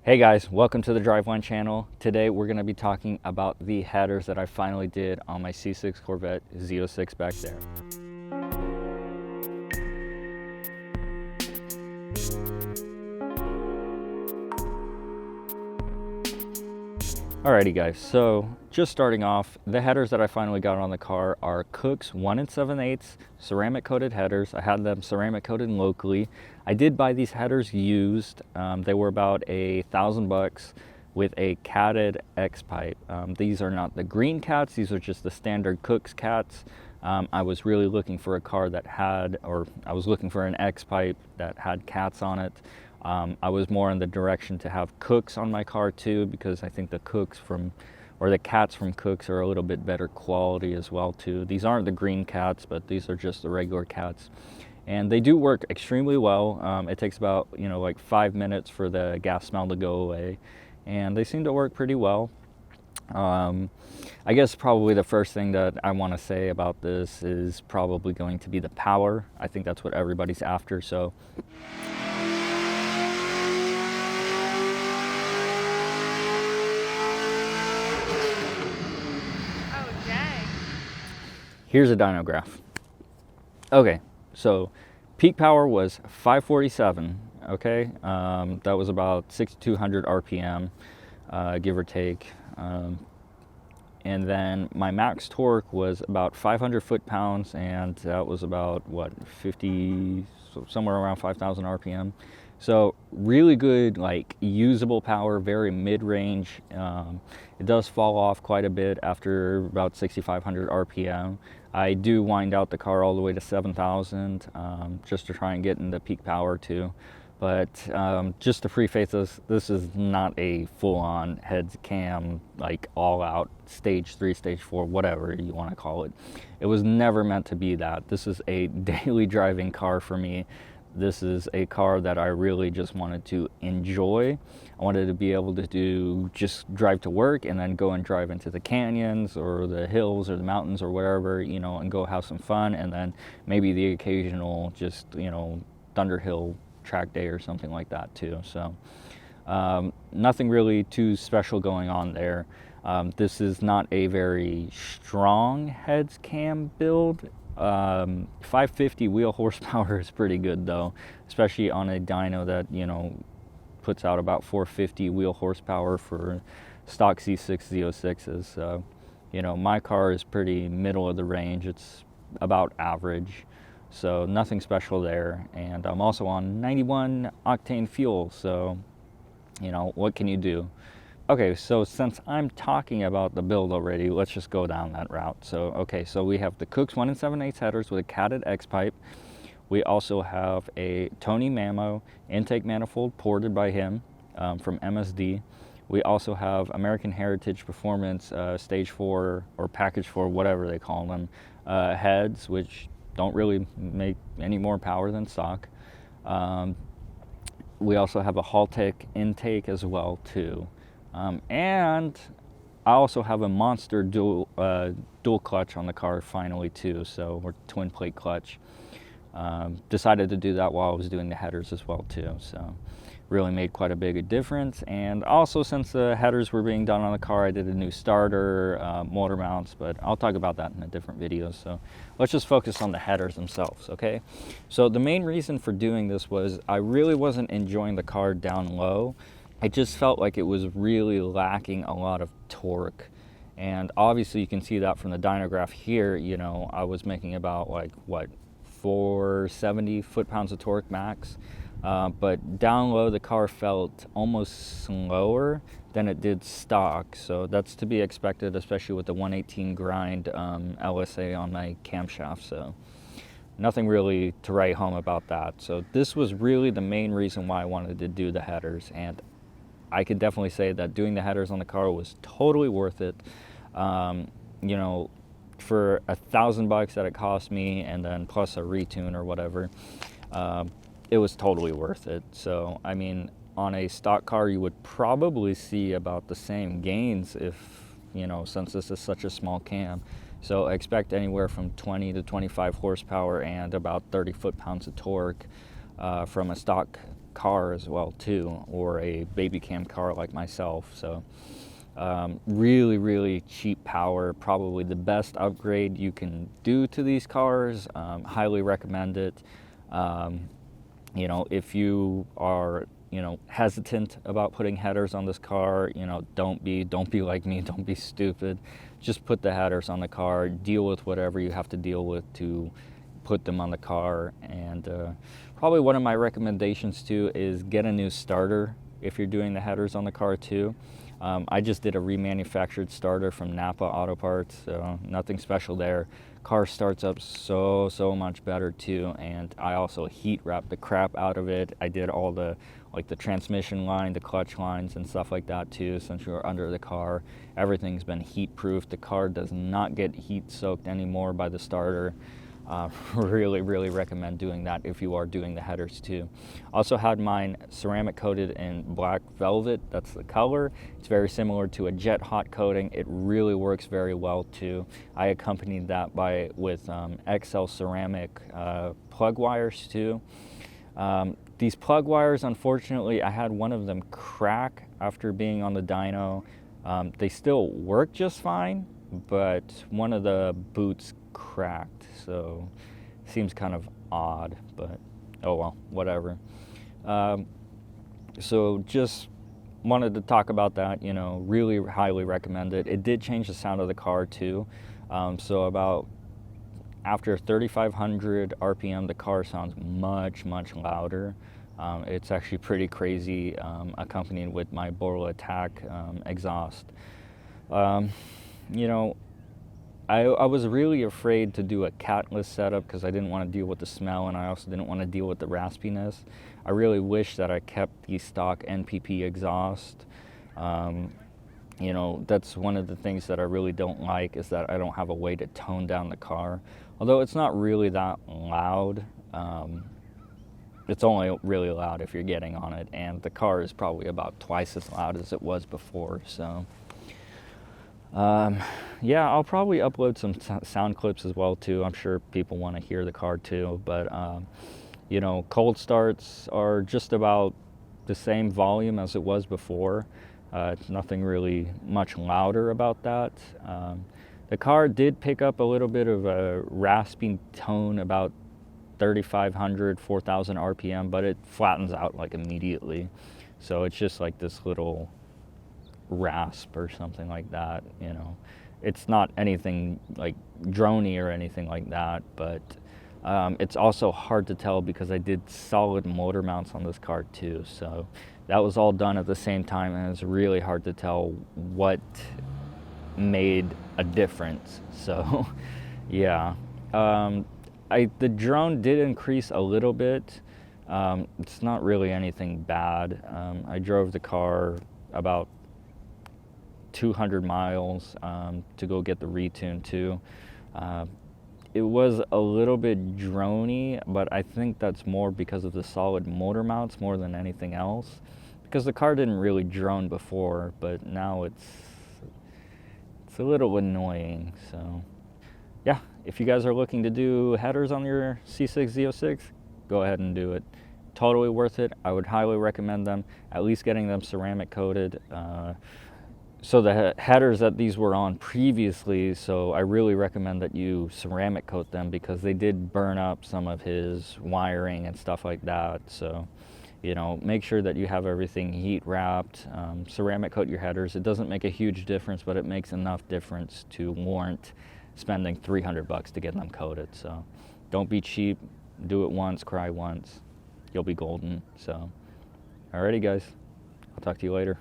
Hey guys, welcome to the Driveline channel. Today we're going to be talking about the headers that I finally did on my C6 Corvette Z06 back there. Alrighty guys, so just starting off, the headers that I finally got on the car are Kooks 1 7/8 ceramic coated headers. I had them ceramic coated locally. I did buy these headers used. They were about $1,000 with a catted X pipe. These are not the green cats, these are just the standard Kooks cats. I was really looking for a car that had, or I was looking for an X pipe that had cats on it. I was more in the direction to have Kooks on my car too, because I think the Kooks the cats from Kooks are a little bit better quality as well too. These aren't the green cats, but these are just the regular cats. And they do work extremely well. It takes about, like 5 minutes for the gas smell to go away. And they seem to work pretty well. I guess probably the first thing that I want to say about this is probably going to be the power. I think that's what everybody's after, so. Here's a dyno graph. Okay, so peak power was 547, okay? That was about 6,200 RPM, give or take. And then my max torque was about 500 foot-pounds, and that was about, somewhere around 5,000 RPM. So really good, like, usable power, very mid-range. It does fall off quite a bit after about 6,500 RPM. I do wind out the car all the way to 7,000 just to try and get into peak power too. But just to preface this is not a full-on heads cam, like all-out stage 3, stage 4, whatever you want to call it. It was never meant to be that. This is a daily driving car for me. This is a car that I really just wanted to enjoy. I wanted to be able to just drive to work and then go and drive into the canyons or the hills or the mountains or wherever, and go have some fun, and then maybe the occasional just, Thunderhill track day or something like that too. So nothing really too special going on there. This is not a very strong heads cam build. 550 wheel horsepower is pretty good though, especially on a dyno that puts out about 450 wheel horsepower for stock C6 Z06s. So my car is pretty middle of the range. It's about average, so nothing special there. And I'm also on 91 octane fuel, so what can you do? Okay, so since I'm talking about the build already, let's just go down that route. So we have the Kooks 1 7/8 headers with a catted X pipe. We also have a Tony Mamo intake manifold ported by him from MSD. We also have American Heritage Performance Stage 4 or Package 4, whatever they call them, heads, which don't really make any more power than stock. We also have a Haltech intake as well too. And I also have a monster dual clutch on the car finally too, so we're twin plate clutch. Decided to do that while I was doing the headers as well too, so really made quite a big difference. And also, since the headers were being done on the car, I did a new starter, motor mounts, but I'll talk about that in a different video. So let's just focus on the headers themselves, okay? So the main reason for doing this was I really wasn't enjoying the car down low. It just felt like it was really lacking a lot of torque. And obviously you can see that from the dyno graph here. I was making about 470 foot-pounds of torque max. But down low, the car felt almost slower than it did stock. So that's to be expected, especially with the 118 grind LSA on my camshaft. So nothing really to write home about that. So this was really the main reason why I wanted to do the headers. And I could definitely say that doing the headers on the car was totally worth it. For $1,000 that it cost me, and then plus a retune or whatever, it was totally worth it. So, I mean, on a stock car, you would probably see about the same gains if, since this is such a small cam. So expect anywhere from 20 to 25 horsepower and about 30 foot-pounds of torque from a stock car as well too, or a baby cam car like myself. So really, really cheap power, probably the best upgrade you can do to these cars. Highly recommend it. You know, if you are, you know, hesitant about putting headers on this car, you know, don't be like me, don't be stupid. Just put the headers on the car, deal with whatever you have to deal with to put them on the car. And probably one of my recommendations too is get a new starter if you're doing the headers on the car too. I just did a remanufactured starter from Napa Auto Parts, so nothing special there. Car starts up so much better too, and I also heat wrapped the crap out of it. I did all the, like the transmission line, the clutch lines and stuff like that too, since you're under the car. Everything's been heat proof. The car does not get heat soaked anymore by the starter. Really, really recommend doing that if you are doing the headers too. Also had mine ceramic coated in black velvet. That's the color. It's very similar to a jet hot coating. It really works very well too. I accompanied that with Accel Ceramic Plug Wires too. These plug wires, unfortunately, I had one of them crack after being on the dyno. They still work just fine, but one of the boots cracked, so seems kind of odd, but oh well, whatever. So just wanted to talk about that, you know, really highly recommend it. It did change the sound of the car too. So about after 3,500 RPM, the car sounds much louder. It's actually pretty crazy, accompanied with my Borla Attack exhaust. You know, I was really afraid to do a catless setup because I didn't want to deal with the smell, and I also didn't want to deal with the raspiness. I really wish that I kept the stock NPP exhaust. You know, that's one of the things that I really don't like, is that I don't have a way to tone down the car. Although it's not really that loud, it's only really loud if you're getting on it, and the car is probably about twice as loud as it was before, so. Yeah, I'll probably upload some sound clips as well too. I'm sure people want to hear the car too, but you know, cold starts are just about the same volume as it was before. It's nothing really much louder about that. The car did pick up a little bit of a rasping tone about 3,500, 4,000 RPM, but it flattens out like immediately. So it's just like this little rasp or something like that, you know. It's not anything like droney or anything like that, but it's also hard to tell because I did solid motor mounts on this car too, so that was all done at the same time, and it's really hard to tell what made a difference. So yeah, the drone did increase a little bit. It's not really anything bad. I drove the car about 200 miles to go get the retune too. It was a little bit drony, but I think that's more because of the solid motor mounts more than anything else, because the car didn't really drone before, but now it's a little annoying. So yeah, if you guys are looking to do headers on your C6 Z06, go ahead and do it. Totally worth it. I would highly recommend them, at least getting them ceramic coated. So the headers that these were on previously, so I really recommend that you ceramic coat them, because they did burn up some of his wiring and stuff like that. So, you know, make sure that you have everything heat wrapped. Ceramic coat your headers. It doesn't make a huge difference, but it makes enough difference to warrant spending $300 to get them coated. So don't be cheap. Do it once, cry once. You'll be golden. So, alrighty guys, I'll talk to you later.